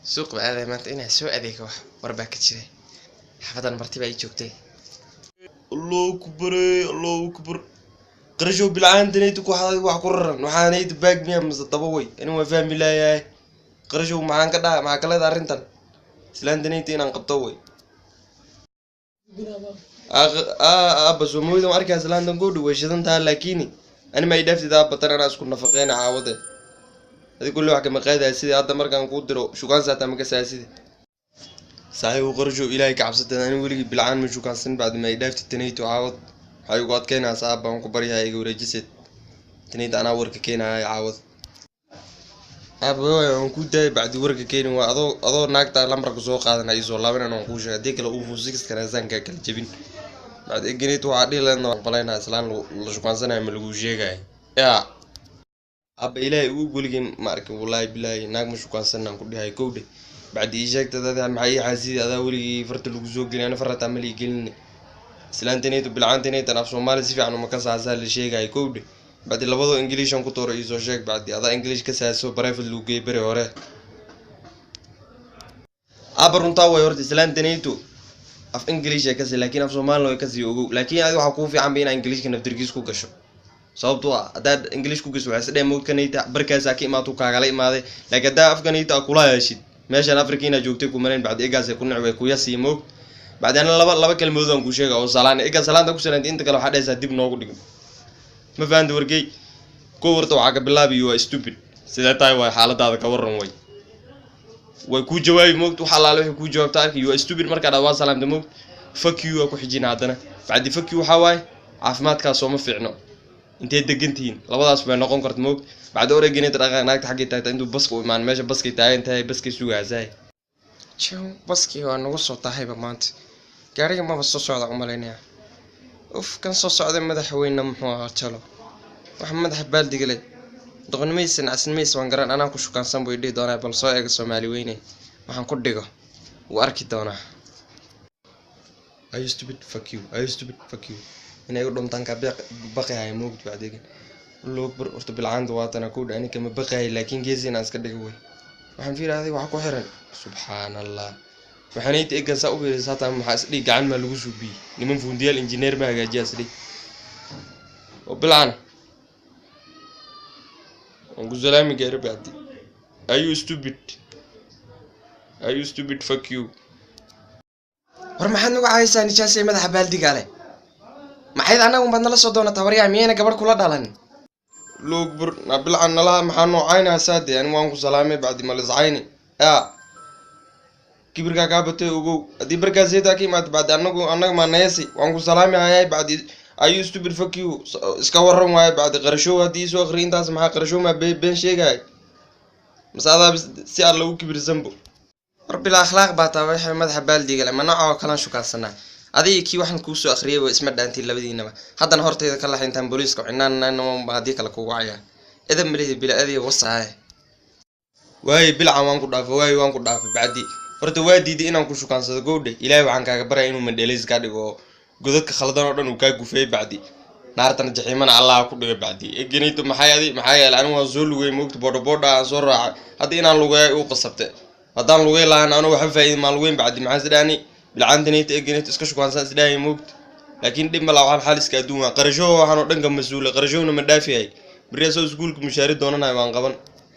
سوق هذا ما أنت سوق هذيك وربك كتير حفظ المرتبة يجوكتي الله أكبر الله أكبر قرشوا بالعام تنيتك وحقرن وحانيت باق مية مزطبوي أنا ما فاهم لا يا قرشوا معان كذا مع كلا دارنتن سلان تنيتين انقطوي بس ومويد وأركان سلان تنقود وشدن تها لكني أنا ما يدفت ذا بطل أنا أسكن نفقين عاوضة هذه كله حكم قاعدة سيدي هذا مركان قدروا شو كان ساعتها مكسر سيدي صحيح وقرجوا إلهي كعبسة أنا ولي بالعان من شو كان سن بعد ما يدفت التنيت وعاوض هاي وقت كينا صعب بانكو بري هاي ورجست تنيت أنا ورك كينا هاي عاوض أبوي أنكو ده بعد ورك كينا وأضو ناقطة لمرك زوق هذا نايزو الله بنا نقوش هديك الأوفو سيكس كان زين كل جبين بعد إجنيت وعدي لأنه قبلنا إسلام لشو كان سنة ملقوشة جاي يا أب إلهي وقول لي مارك والله بالله ناق مش كان سنة كل هاي كودي بعد إيجاك هذا معي حاسيد هذا ولي فرت الوجوج لي أنا فرت عملي يقلني سلانتنيت بالعنتنيت أنا في مالي سيف عنه مكان سازال الشيء جاي كودي بعد اللي بدو إنجليش أنكو توري يزوجك بعد هذا إنجليش كساسو براي في اللوجي بري وراه أبرون طاوة يورد سلانتنيتو أف إنجليش كسي لكن أف سومالو كسي يوجو لكن هذا حكوا في عم بينا إنجليش كنا بدرجيس كوكشو sababtoo ah hadaad English ku gisoo waxay mood kanayta barkaasa ka imaado kaaga imaaday laakiin hada afganayta kula yeeshid meeshan Afrikiina joogtay ku mareen baad eegaas ku nacway ku yasi moog baadana laba kalmood aan ku sheegay oo salaan eega salaanta ku salaanta inta kale waxa dhaysa dib noogu dhigin ma fahanto wargay ko warto waxa ka bilaabiyo waa stupid sida tahay way xaaladaada ka waran way ku jawaabi moog waxa la wixii ku jawaabta arkay waa stupid marka aad waa salaamta moog fuck you ku xijina hadana baad fuck you waxa waay caafimaadka soo ma fiicno انت دقنتين labadaas bay noqon karto moog baad oreeginay dhaqaaqnaagta xaqii taagta intuu baska u imaan meesha baskay taagan tahay baskay sugaasay jow baskii waa nagu soo taahayba maanta gaariga ma soo socda u maleynaya kan soo socday madaxweyne muxuu ahaa talo waxa madax baaldiga leh doqonmaysan asnmaysan waan garan anaa ku shukaansan buu idii doonaa bal soo eega Soomaali weyne waxaan ku dhigo uu arki doonaa I used to be fuck you inay u dhuntaan ka baqahay moogd baadeen loo bar urta bilcaan waatana ku dhaani kama baqahay laakiin geesina iska dhigo way waxaan fiiraaday wax ku xiran subhanallah waxaan ay teegan saa u fiiraysaa taa maxaa isdhig gacan ma lagu suubiy niman fundiyal engineer ma hagaajiya isdhig oo bilcaan on guzalaami gaar baadi are you stupid fuck you war maxaad nagu caaysan nijaasay madaxa baaldiga leh maxayd anagu badna la soo doonata wariya miyayna gabar kula dhalan loogbur nabil aan nalaha maxaa noocayna saade aan waan ku salaamay baadi ma lisayni kibirka ka batay ugu hadii barkaasayda ka imaad baad anagu ma neesi waan ku salaamay hayay baadi ayu stupid fuck you iska waran waay baadi qarasho hadii soo akhriintaas maxaa qarasho ma been sheegay masada si alla u kibirsanbo rabbil akhlaaq baata waxay madaxa baaldiga leh manaaco kala shukaasana adii kii waxan ku soo akhriyay waa isma dhaantii labadiinaba haddana hortayda kala xintaan booliiska cinaanayna ma hadii kala kugu caya idan marihii bilaadii wasaay way bilcan waan ku dhaafay baadi horta waa diiday inaan ku shukaansado goodhe ilaahay waxaan kaaga baray inuu mandheelays ka dhigo godadka khaldan oo dhan uu ka gufay baadi naartan jaxiimana Allah ku dhigo baadi eeginayto maxay yaal anigu waan soo lugay moogta boodha aan soo raacay hadii inaan lugay u qasabtay haddaan lugay laan anigu waxa faa'iido ma lugayn baadi maxaa sidani بالعندنيت إجنيت إسكشوا كان ساس داي موجود لكن دم لا وحال حالس كادوما قرشوا وحنو دنجم مسؤول قرشوا من دافعي بريسو سقولك مشاري دونا نايمان قبل